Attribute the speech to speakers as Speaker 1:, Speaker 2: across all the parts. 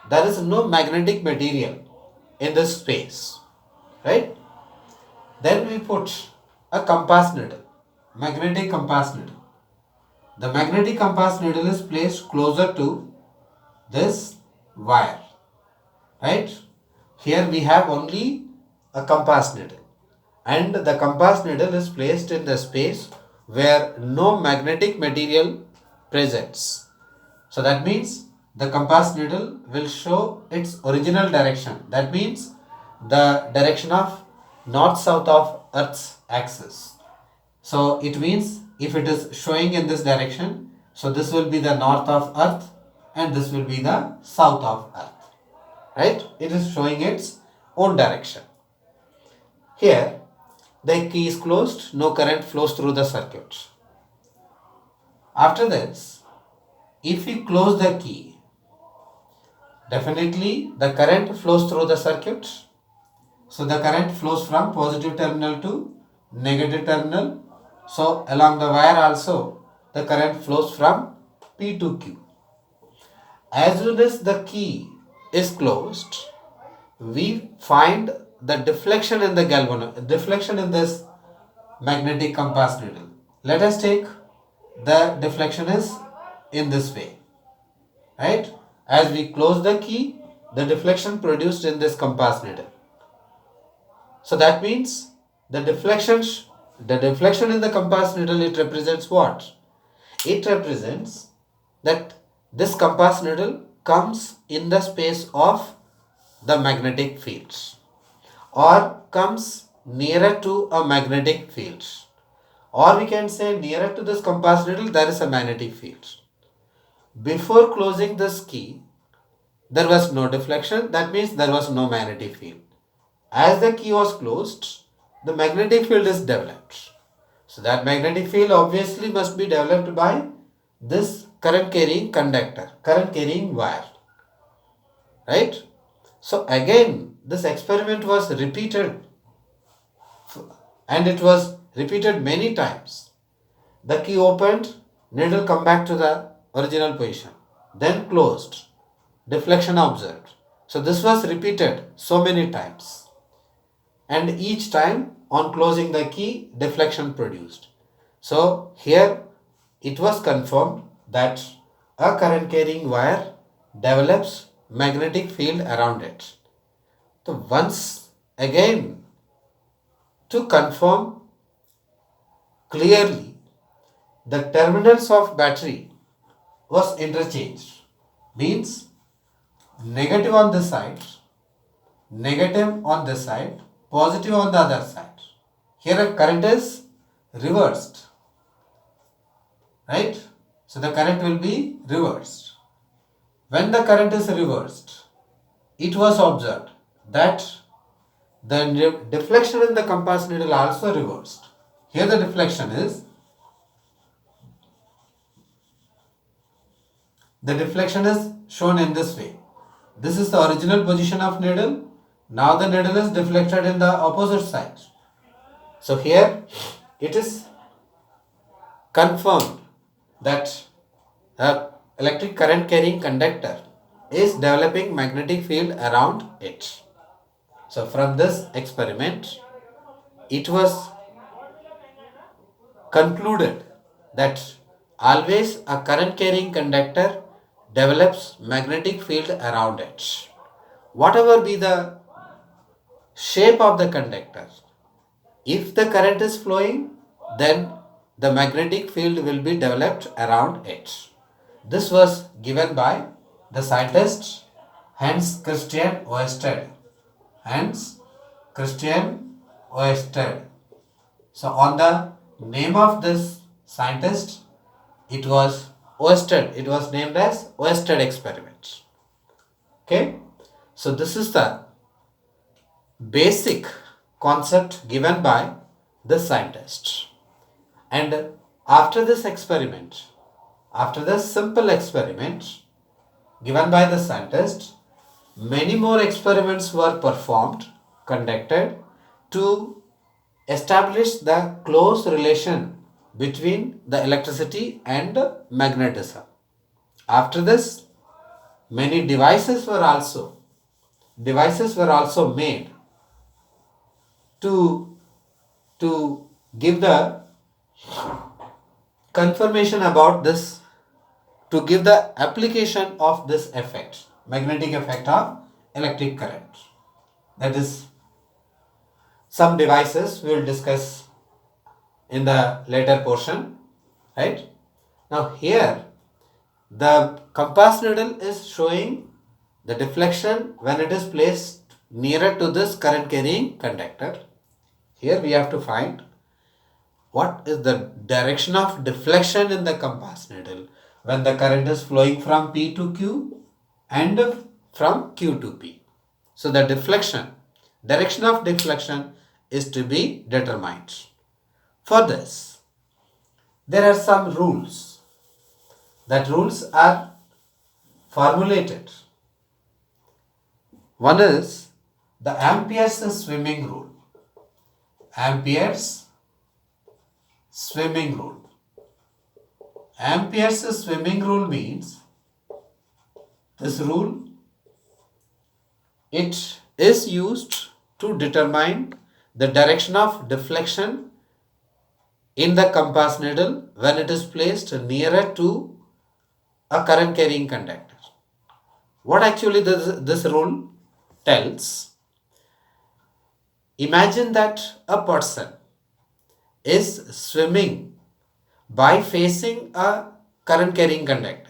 Speaker 1: there is no magnetic material in this space, right? Then we put a compass needle, magnetic compass needle. The magnetic compass needle is placed closer to this wire, right? Here we have only a compass needle, and the compass needle is placed in the space where no magnetic material presents. So that means the compass needle will show its original direction. That means the direction of north south of Earth's axis. So it means if it is showing in this direction, so this will be the north of Earth and this will be the south of Earth. Right? It is showing its own direction. Here, the key is closed, no current flows through the circuit. After this, if we close the key, definitely the current flows through the circuit. So the current flows from positive terminal to negative terminal. So along the wire also the current flows from P to Q. As soon as the key is closed, we find the deflection in the deflection in this magnetic compass needle. Let us take the deflection is in this way, right? As we close the key, the deflection produced in this compass needle. So that means the deflection in the compass needle, it represents what? It represents that this compass needle comes in the space of the magnetic fields or comes nearer to a magnetic field, or we can say nearer to this compass needle there is a magnetic field. Before closing this key, there was no deflection, that means there was no magnetic field. As the key was closed, the magnetic field is developed. So that magnetic field obviously must be developed by this current carrying conductor, current carrying wire, right? So again, this experiment was repeated and it was repeated many times. The key opened, needle come back to the original position, then closed, deflection observed. So this was repeated so many times, and each time on closing the key, deflection produced. So here it was confirmed that a current carrying wire develops magnetic field around it. So once again, to confirm clearly, the terminals of battery was interchanged. Means negative on this side, negative on this side, positive on the other side. Here a current is reversed, right? So the current will be reversed. When the current is reversed, it was observed that the deflection in the compass needle also reversed. Here the deflection is shown in this way. This is the original position of needle. Now the needle is deflected in the opposite side. So here it is confirmed that a electric current carrying conductor is developing magnetic field around it. So from this experiment, it was concluded that always a current carrying conductor develops magnetic field around it. Whatever be the shape of the conductor, if the current is flowing, then the magnetic field will be developed around it. This was given by the scientist Hans Christian Oersted. Hans Christian Oersted. So on the name of this scientist, it was Oersted. It was named as Oersted experiment. Okay. So this is the basic concept given by the scientist. And after this experiment, after the simple experiment given by the scientist, many more experiments were performed, conducted to establish the close relation between the electricity and magnetism. After this, many devices were also made to give the confirmation about this, to give the application of this effect, magnetic effect of electric current. That is some devices we will discuss in the later portion, right? Now here the compass needle is showing the deflection when it is placed nearer to this current carrying conductor. Here we have to find what is the direction of deflection in the compass needle when the current is flowing from P to Q and from Q to P. So the direction of deflection is to be determined. For this, there are some rules. That rules are formulated. One is the Ampere's swimming rule. Ampere's swimming rule. Ampere's swimming rule means, this rule, it is used to determine the direction of deflection in the compass needle when it is placed nearer to a current carrying conductor. What actually this rule tells? Imagine that a person is swimming by facing a current carrying conductor.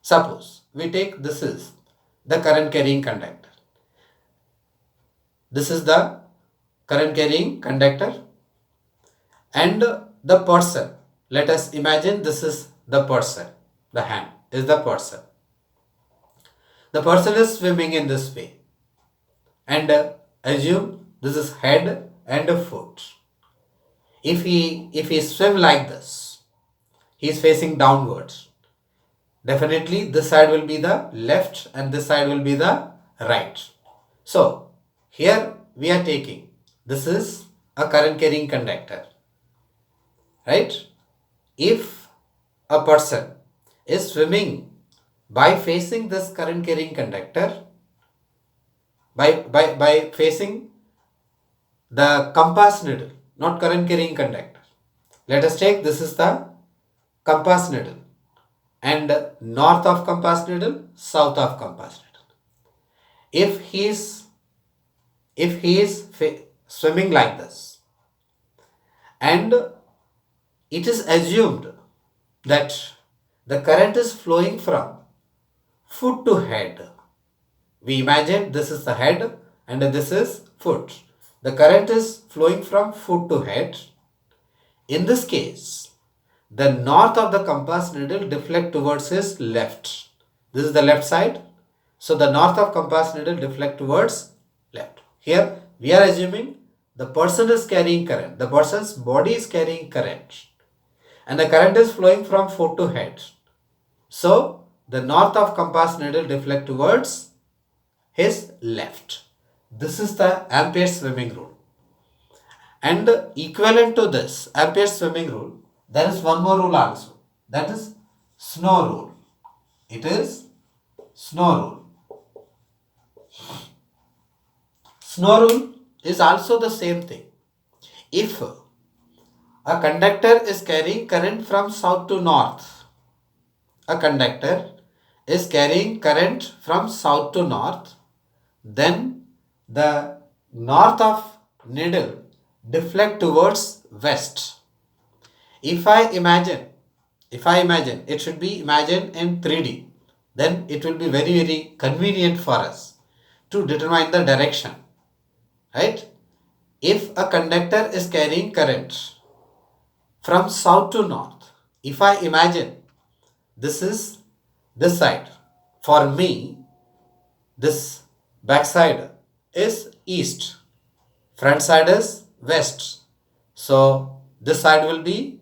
Speaker 1: Suppose we take this is the current carrying conductor. This is the current carrying conductor, and the person, let us imagine this is the person, the hand is the person. The person is swimming in this way, and assume this is head and a foot. If he swim like this, he is facing downwards. Definitely this side will be the left and this side will be the right. So here we are taking, this is a current carrying conductor, right? If a person is swimming by facing this current carrying conductor, by facing the compass needle, not current carrying conductor. Let us take, this is the compass needle, and north of compass needle, south of compass needle. If he is swimming like this, and it is assumed that the current is flowing from foot to head. We imagine this is the head and this is foot. The current is flowing from foot to head. In this case, the north of the compass needle deflect towards his left. This is the left side. So the north of compass needle deflect towards left. Here we are assuming the person is carrying current. The person's body is carrying current. And the current is flowing from foot to head. So the north of compass needle deflect towards his left. This is the Ampere's swimming rule. And equivalent to this Ampere's swimming rule, there is one more rule also. That is snow rule. It is snow rule. Snow rule is also the same thing. If a conductor is carrying current from south to north, a conductor is carrying current from south to north, then the north of needle deflect towards west. If I imagine, it should be imagined in 3D, then it will be very, very convenient for us to determine the direction, right? If a conductor is carrying current from south to north, if I imagine this is this side, for me, this back side is east, front side is west. So this side will be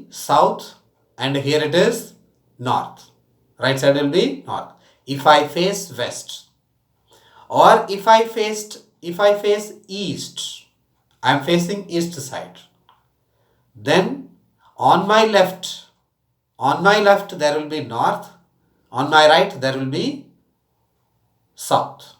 Speaker 1: south, and here it is north. Right side will be north. If I face west, or if I face east, I am facing east side. Then on my left there will be north, On my right there will be south.